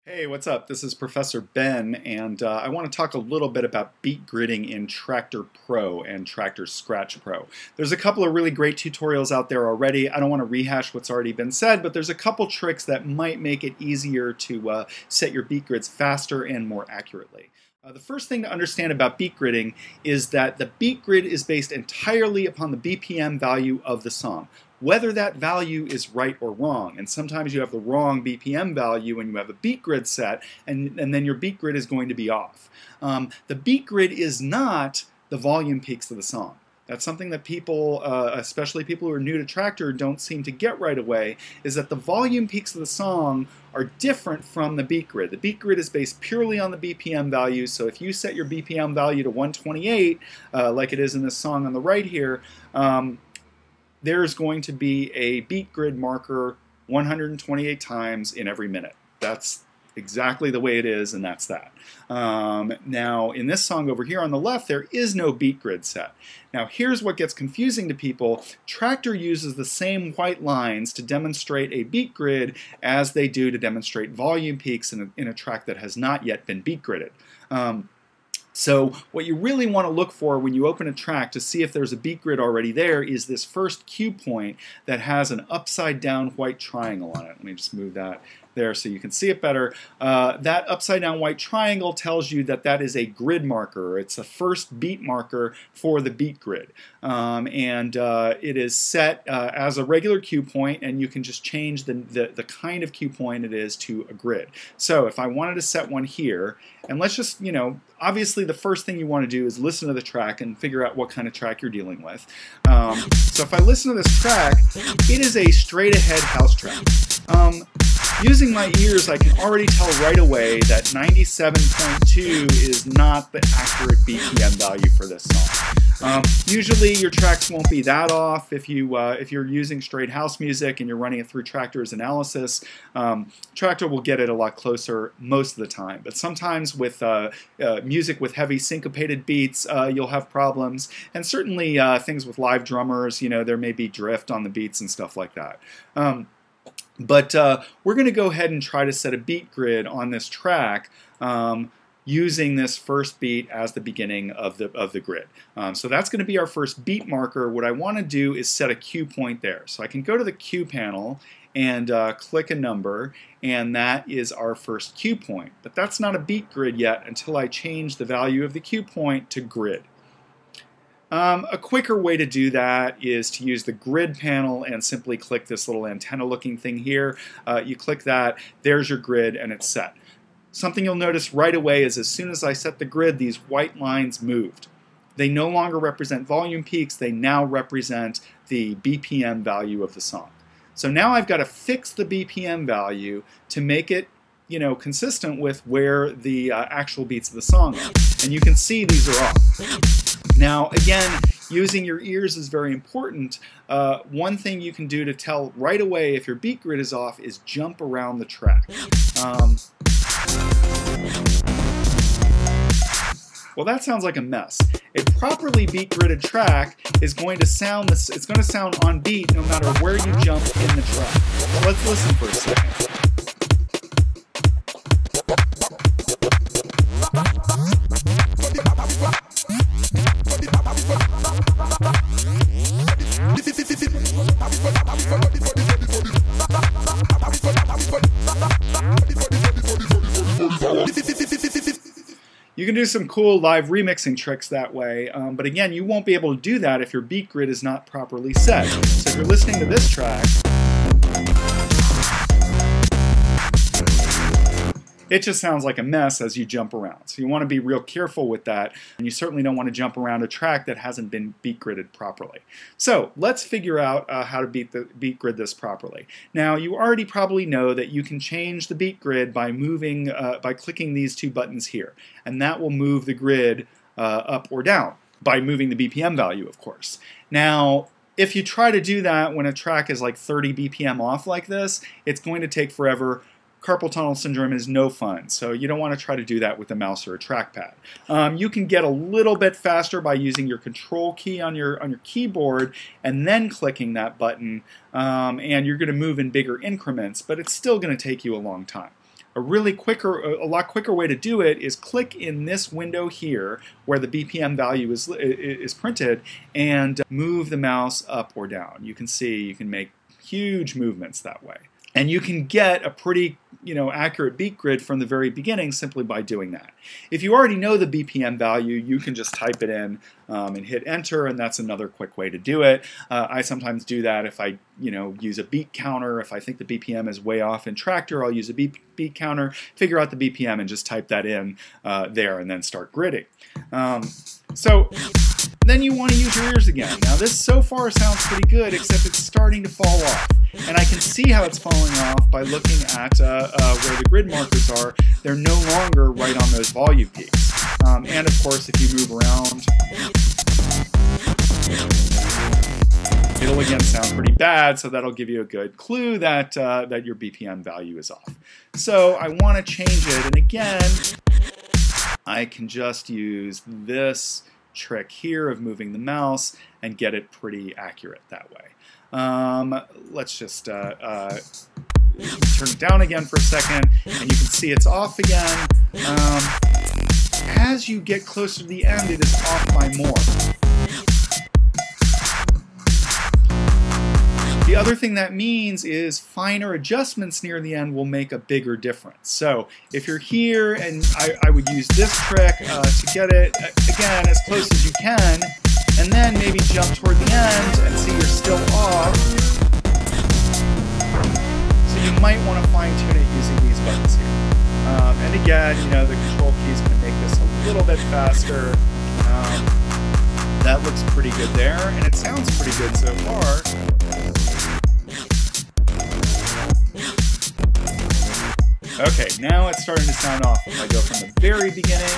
Hey, what's up? This is Professor Ben, and I want to talk a little bit about beat gridding in Traktor Pro and Traktor Scratch Pro. There's a couple of really great tutorials out there already. I don't want to rehash what's already been said, but there's a couple tricks that might make it easier to set your beat grids faster and more accurately. The first thing to understand about beat gridding is that the beat grid is based entirely upon the BPM value of the song, whether that value is right or wrong. And sometimes you have the wrong BPM value when you have a beat grid set, and then your beat grid is going to be off. The beat grid is not the volume peaks of the song. That's something that people, especially people who are new to Traktor, don't seem to get right away, is that the volume peaks of the song are different from the beat grid. The beat grid is based purely on the BPM value, so if you set your BPM value to 128, like it is in this song on the right here, there's going to be a beat grid marker 128 times in every minute. That's exactly the way it is, and that's that. Now, in this song over here on the left, there is no beat grid set. Now, here's what gets confusing to people. Traktor uses the same white lines to demonstrate a beat grid as they do to demonstrate volume peaks in a track that has not yet been beat gridded. So what you really want to look for when you open a track to see if there's a beat grid already there is this first cue point that has an upside down white triangle on it. Let me just move that there so you can see it better. That upside down white triangle tells you that that is a grid marker. It's a first beat marker for the beat grid. It is set as a regular cue point, and you can just change the kind of cue point it is to a grid. So if I wanted to set one here, and let's just, obviously the first thing you want to do is listen to the track and figure out what kind of track you're dealing with. So if I listen to this track, it is a straight ahead house track. Using my ears, I can already tell right away that 97.2 is not the accurate BPM value for this song. Usually your tracks won't be that off if you're using straight house music and you're running it through Traktor's analysis. Traktor will get it a lot closer most of the time, but sometimes with music with heavy syncopated beats, you'll have problems, and certainly things with live drummers, there may be drift on the beats and stuff like that. But we're going to go ahead and try to set a beat grid on this track using this first beat as the beginning of the grid. So that's going to be our first beat marker. What I want to do is set a cue point there. So I can go to the cue panel and click a number, and that is our first cue point. But that's not a beat grid yet until I change the value of the cue point to grid. A quicker way to do that is to use the grid panel and simply click this little antenna looking thing here. You click that, there's your grid, and it's set. Something you'll notice right away is as soon as I set the grid, these white lines moved. They no longer represent volume peaks, they now represent the BPM value of the song. So now I've got to fix the BPM value to make it consistent with where the actual beats of the song are. And you can see these are off. Now, again, using your ears is very important. One thing you can do to tell right away if your beat grid is off is jump around the track. Well, that sounds like a mess. A properly beat gridded track is going to sound on beat no matter where you jump in the track. So let's listen for a second. You can do some cool live remixing tricks that way, but again, you won't be able to do that if your beat grid is not properly set. So if you're listening to this track, it just sounds like a mess as you jump around. So you want to be real careful with that, and you certainly don't want to jump around a track that hasn't been beat gridded properly. So let's figure out how to beat grid this properly. Now, you already probably know that you can change the beat grid by clicking these two buttons here, and that will move the grid up or down by moving the BPM value, of course. Now, if you try to do that when a track is like 30 BPM off like this, it's going to take forever. Carpal tunnel syndrome is no fun, so you don't want to try to do that with a mouse or a trackpad. You can get a little bit faster by using your control key on your keyboard and then clicking that button, and you're going to move in bigger increments, but it's still going to take you a long time. A lot quicker way to do it is click in this window here where the BPM value is printed and move the mouse up or down. You can see you can make huge movements that way. And you can get a pretty accurate beat grid from the very beginning simply by doing that. If you already know the BPM value, you can just type it in and hit enter, and that's another quick way to do it. I sometimes do that if I use a beat counter. If I think the BPM is way off in Traktor, I'll use a beat counter, figure out the BPM, and just type that in there, and then start gridding. So then you want to use your ears again. Now this so far sounds pretty good, except it's starting to fall off. And I can see how it's falling off by looking at where the grid markers are. They're no longer right on those volume peaks. And of course, if you move around, it'll again sound pretty bad, so that'll give you a good clue that, that your BPM value is off. So I want to change it, and again, I can just use this trick here of moving the mouse and get it pretty accurate that way. Let's just turn it down again for a second, and you can see it's off again. As you get closer to the end, it is off by more. The other thing that means is finer adjustments near the end will make a bigger difference. So if you're here, and I would use this trick to get it, again, as close as you can, and then maybe jump toward the end and see you're still off. So you might want to fine tune it using these buttons here. And again, the control key is going to make this a little bit faster. That looks pretty good there, and it sounds pretty good so far. Okay, now it's starting to sound off if I go from the very beginning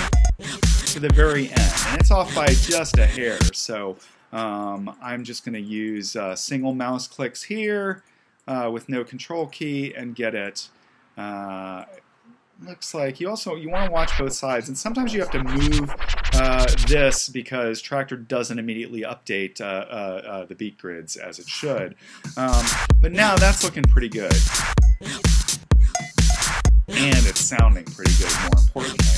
to the very end, and it's off by just a hair. So I'm just going to use single mouse clicks here with no control key and get it. Looks like you want to watch both sides, and sometimes you have to move this because Traktor doesn't immediately update the beat grids as it should. But now that's looking pretty good, and it's sounding pretty good, more importantly.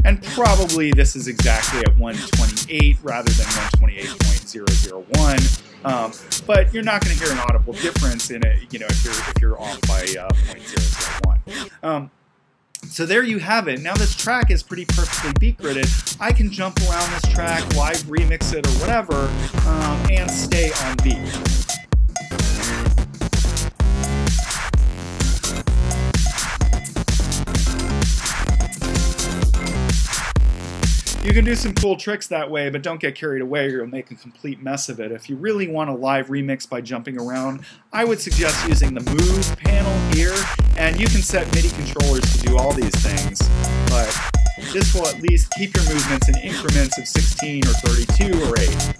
And probably this is exactly at 128 rather than 128.001. But you're not going to hear an audible difference in it, if you're off by 0.001. So there you have it. Now this track is pretty perfectly beat gridded. I can jump around this track, live remix it or whatever, and stay on beat. You can do some cool tricks that way, but don't get carried away or you'll make a complete mess of it. If you really want a live remix by jumping around, I would suggest using the Move panel here, and you can set MIDI controllers to do all these things, but this will at least keep your movements in increments of 16 or 32 or 8.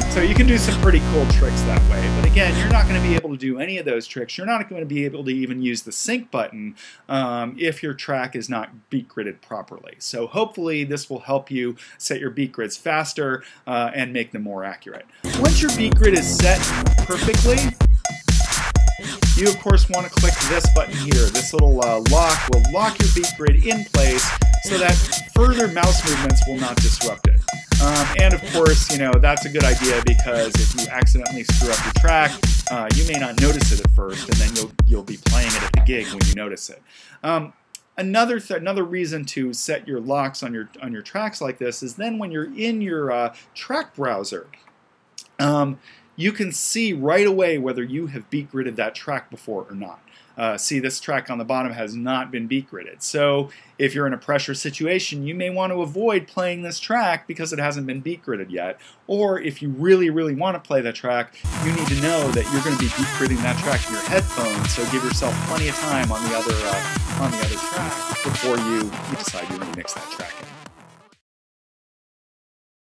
So you can do some pretty cool tricks that way, but again, you're not going to be able to do any of those tricks. You're not going to be able to even use the sync button if your track is not beat gridded properly. So hopefully this will help you set your beat grids faster and make them more accurate. Once your beat grid is set perfectly, you of course want to click this button here. This little lock will lock your beat grid in place so that further mouse movements will not disrupt it. And of course, that's a good idea because if you accidentally screw up your track, you may not notice it at first, and then you'll be playing it at the gig when you notice it. Another reason to set your locks on your tracks like this is then when you're in your track browser, you can see right away whether you have beat gridded that track before or not. See, this track on the bottom has not been beat gridded. So if you're in a pressure situation, you may want to avoid playing this track because it hasn't been beat gridded yet. Or if you really, really want to play that track, you need to know that you're going to be beat gridding that track in your headphones. So give yourself plenty of time on the other track before you decide you want to mix that track in.